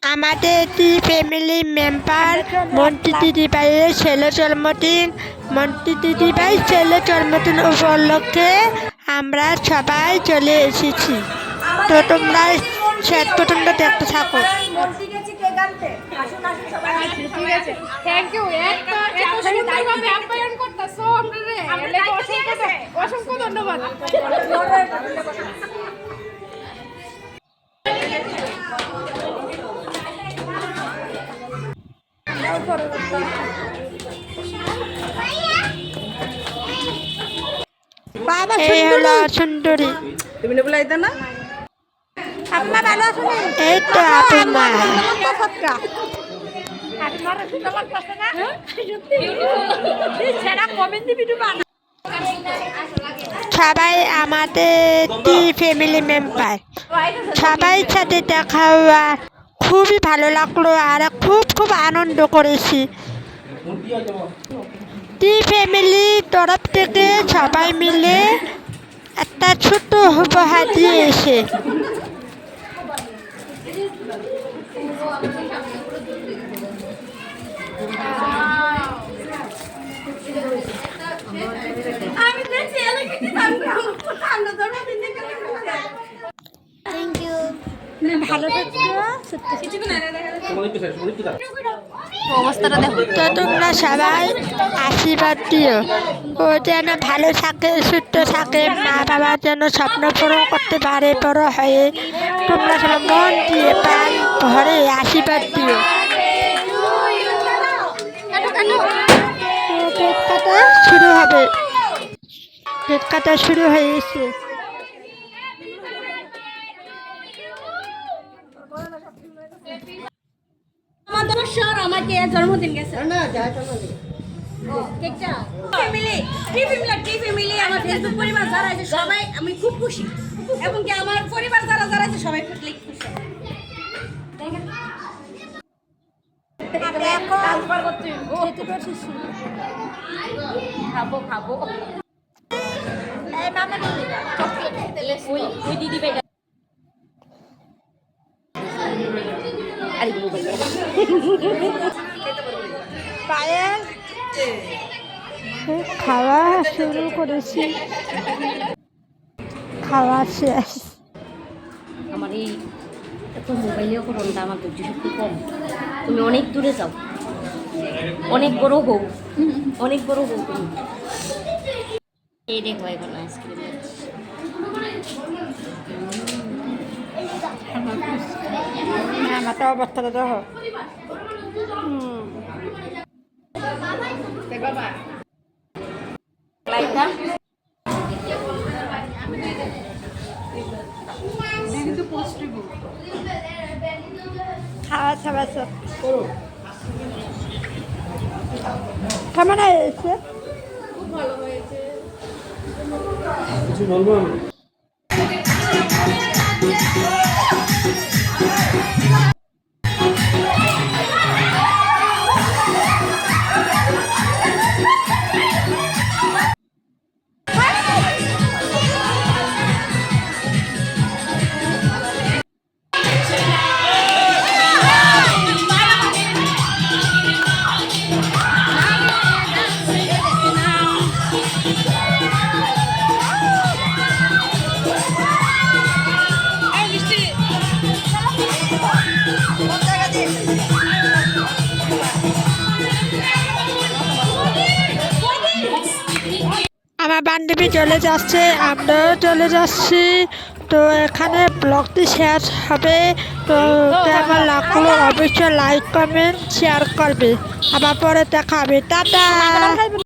আমাদের একটি family member Monty দিদিভাইয়ের ছেলের জন্মদিন। মন্টি দিদিভাই ছেলের জন্মদিন উপলক্ষে আমরা সবাই চলে এসেছি। তো তোমরা শেষ পর্যন্ত দেখতে থাকো। Thank you. অসংখ্য ধন্যবাদ। এই হলো সুন্দরী। তুমি বলাইতে না আপনার ভালো আছেন? এই তো আপনা সবাই আমাদের ফ্যামিলি মেম্বার, সবাই সাথে দেখা হওয়া খুবই ভালো লাগলো আর খুব আনন্দ করেছি। ফ্যামিলির তরফ থেকে সবাই মিলে একটা ছোট্ট উপহার দিয়েছে। তো তোমরা সবাই আশীর্বাদ দিও, ও যেন ভালো থাকে, সুস্থ থাকে, মা বাবার যেন স্বপ্ন পূরণ করতে পারে বড় হয়ে। তোমরা সবাই মন দিয়ে প্রাণ ভরে আশীর্বাদ দিও। কেক কাটা শুরু হবে, কেক কাটা শুরু হয়েছে। আমাকে জন্মদিন গেছে আমার ফেসবুক পরিবার যারা আছে সবাই আমি খুব খুশি, এবং কি আমার পরিবার যারা যারা আছে সবাই খুশি। খাবো খাবো ওই দিদি ভাই খাওয়া শুরু করেছি, খাওয়া শেষ। আমার এই এত মোবাইলেও করোনা আমার ধৈর্য শক্তি কম। তুমি অনেক দূরে যাও, অনেক বড় হও, অনেক বড় হও তুমি। এই দেখো এখন আইসক্রিম মাথা অবস্থাটা দেখো। খাওয়া খাওয়া সব কেমন হয়েছে? খুব ভালো হয়েছে। কিছু বলবো আমি? আমার বান্ধবী চলে যাচ্ছে, আমরাও চলে যাচ্ছি। তো এখানে ব্লগটি শেষ হবে। তো কেমন লাগলো অবশ্যই লাইক কমেন্ট শেয়ার করবে। আবার পরে দেখা হবে, টাটা।